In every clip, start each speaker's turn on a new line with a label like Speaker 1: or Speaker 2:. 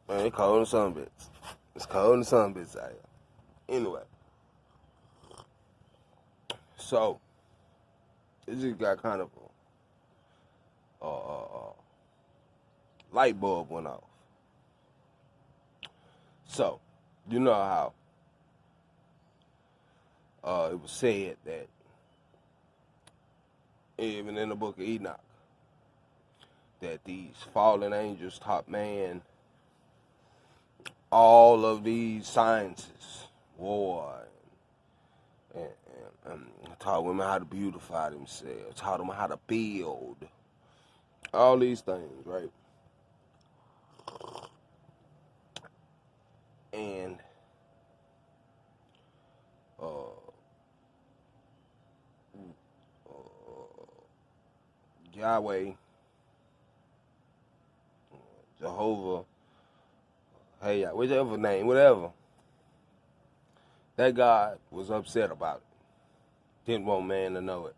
Speaker 1: Man, it's cold in some bits. It's cold in some bits out here. Anyway, so it just got kind of a light bulb went off. So, you know how it was said that even in the book of Enoch, that these fallen angels taught man all of these sciences, war, and taught women how to beautify themselves, taught them how to build, all these things, right? And Yahweh, Jehovah, hey, whichever name, whatever, that God was upset about it. Didn't want man to know it.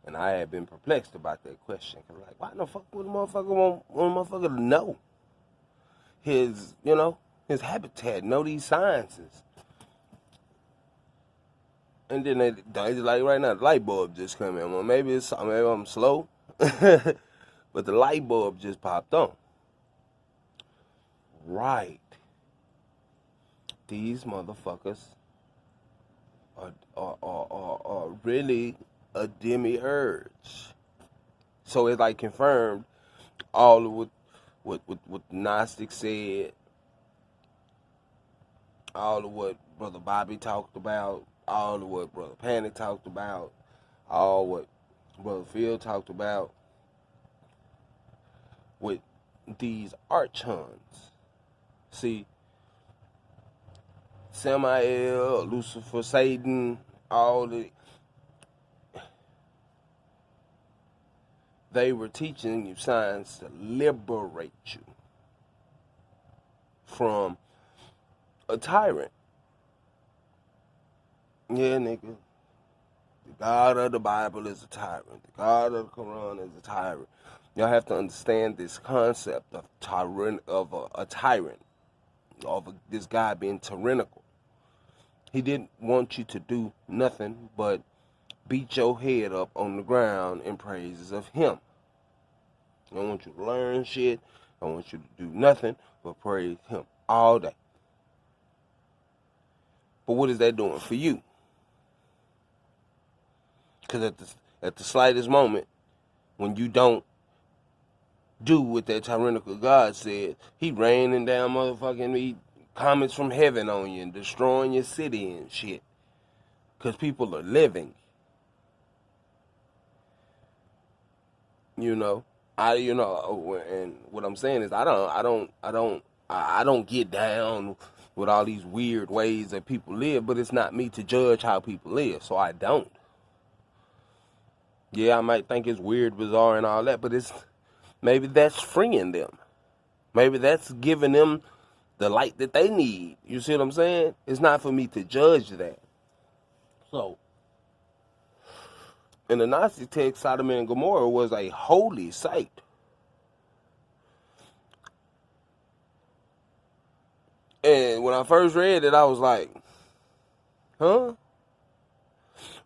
Speaker 1: And I had been perplexed about that question. Cause like, why the fuck would a motherfucker want a motherfucker to know his, his habitat, know these sciences? And then it's like right now, the light bulb just come in. Well, maybe I'm slow, but the light bulb just popped on. Right. These motherfuckers are really a demiurge. So it's like confirmed all of what the Gnostics said, all of what Brother Bobby talked about, all of what Brother Panic talked about, all what Brother Phil talked about with these archons. See, Samael, Lucifer, Satan, they were teaching you science to liberate you from a tyrant. Yeah, nigga. The God of the Bible is a tyrant. The God of the Quran is a tyrant. Y'all have to understand this concept of a tyrant, of this guy being tyrannical. He didn't want you to do nothing but beat your head up on the ground in praises of him. I don't want you to learn shit. I don't want you to do nothing but praise him all day. But what is that doing for you? Because at the slightest moment, when you don't do what that tyrannical God said, he raining down motherfucking comets from heaven on you and destroying your city and shit. Because people are living. And what I'm saying is I don't get down with all these weird ways that people live, but it's not me to judge how people live, so I don't. Yeah, I might think it's weird, bizarre, and all that, but maybe that's freeing them. Maybe that's giving them the light that they need. You see what I'm saying? It's not for me to judge that. So, in the Gnostic text, Sodom and Gomorrah was a holy site. And when I first read it, I was like, huh?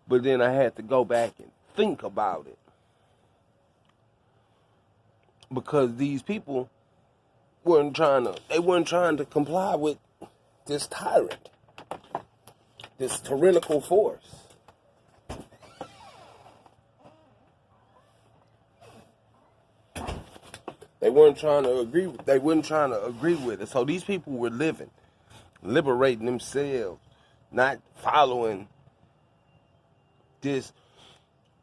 Speaker 1: But then I had to go back and think about it. Because these people weren't trying to comply with this tyrant, this tyrannical force. They weren't trying to agree with it. So these people were living, liberating themselves, not following this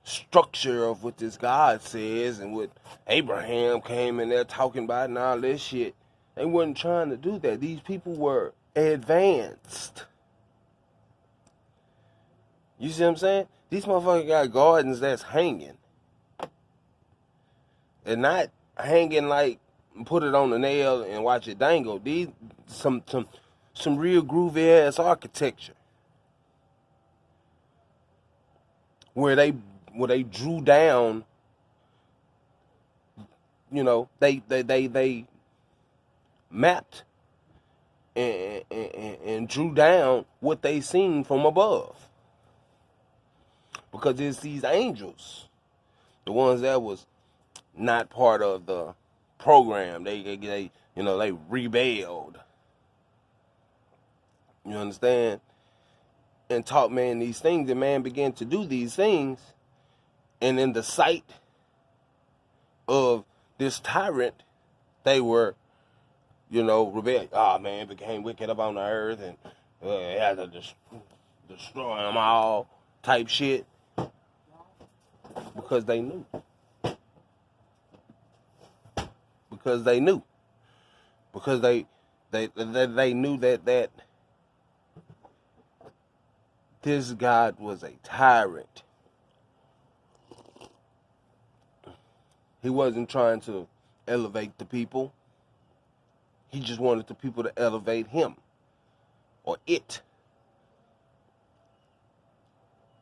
Speaker 1: structure of what this God says and what Abraham came in there talking about and all this shit. They weren't trying to do that. These people were advanced. You see what I'm saying? These motherfuckers got gardens that's hanging. And not hanging like put it on the nail and watch it dangle. These some real groovy ass architecture. Where they drew down, they mapped and drew down what they seen from above. Because it's these angels, the ones that was not part of the program. They they rebelled. You understand? And taught man these things, and man began to do these things, and in the sight of this tyrant, they were, rebellion. Man, became wicked up on the earth, and had to destroy them all, type shit, because they knew. Because they knew. Because they knew that this God was a tyrant. He wasn't trying to elevate the people. He just wanted the people to elevate him or it.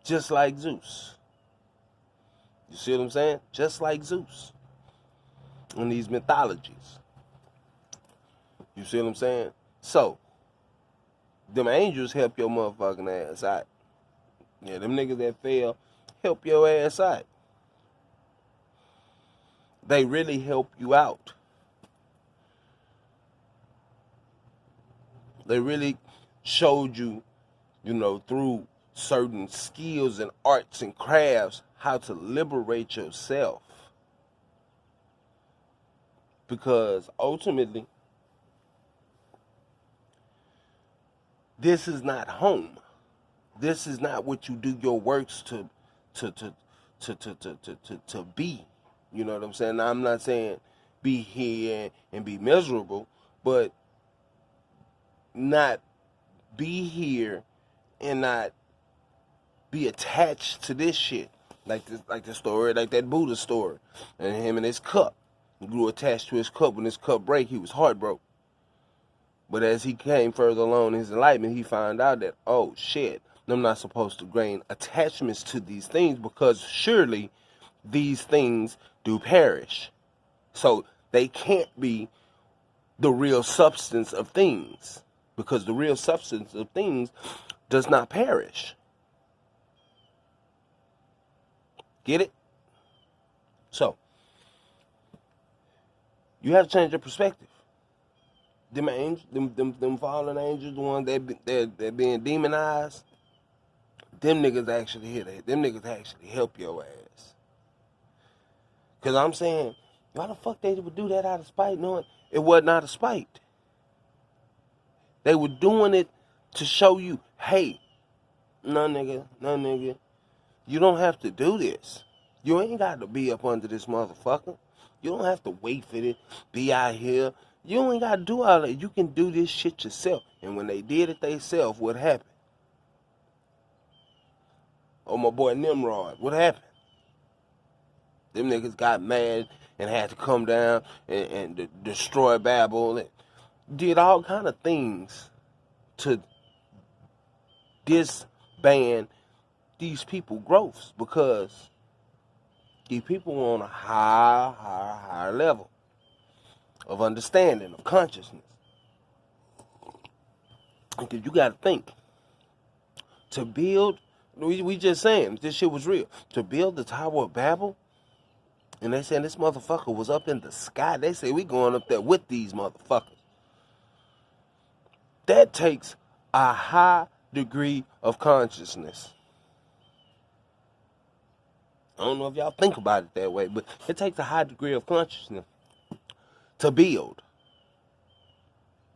Speaker 1: Just like Zeus. You see what I'm saying? Just like Zeus in these mythologies. You see what I'm saying? So, them angels help your motherfucking ass out. Yeah, them niggas that fail help your ass out. They really help you out. They really showed you, through certain skills and arts and crafts, how to liberate yourself. Because ultimately, this is not home. This is not what you do your works to be. You know what I'm saying? Now, I'm not saying be here and be miserable, but not be here and not be attached to this shit. Like the story, like that Buddha story. And him and his cup. He grew attached to his cup. When his cup break, he was heartbroken. But as he came further along in his enlightenment, he found out that, oh shit, I'm not supposed to gain attachments to these things, because surely these things do perish. So they can't be the real substance of things, because the real substance of things does not perish. Get it? So you have to change your perspective. Them angels, them fallen angels, the ones that being demonized, them niggas actually here. Them niggas actually help your ass. Cause I'm saying, why the fuck they would do that out of spite, knowing it wasn't out of spite? They were doing it to show you, hey, no nigga, you don't have to do this. You ain't got to be up under this motherfucker. You don't have to wait for it, be out here. You ain't got to do all that. You can do this shit yourself. And when they did it themselves, what happened? Oh, my boy Nimrod, what happened? Them niggas got mad and had to come down and destroy Babel and did all kind of things to disband these people growths, because these people were on a higher level of understanding, of consciousness. Because you got to think, to build, we just saying, this shit was real. To build the Tower of Babel, and they saying this motherfucker was up in the sky. They say we going up there with these motherfuckers. That takes a high degree of consciousness. I don't know if y'all think about it that way, but it takes a high degree of consciousness to build,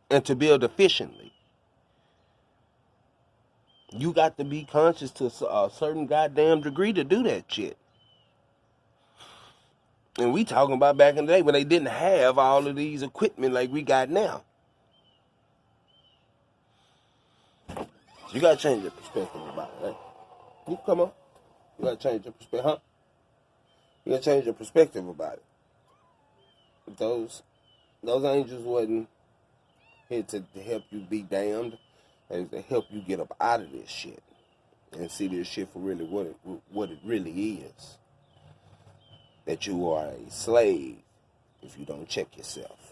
Speaker 1: and to build efficiently. You got to be conscious to a certain goddamn degree to do that shit. And we talking about back in the day when they didn't have all of these equipment like we got now. You gotta change your perspective about it, right? You come on. You gotta change your perspective, huh? You gotta change your perspective about it. Those angels wasn't here to help you be damned. They was to help you get up out of this shit and see this shit for really what it really is. That you are a slave if you don't check yourself.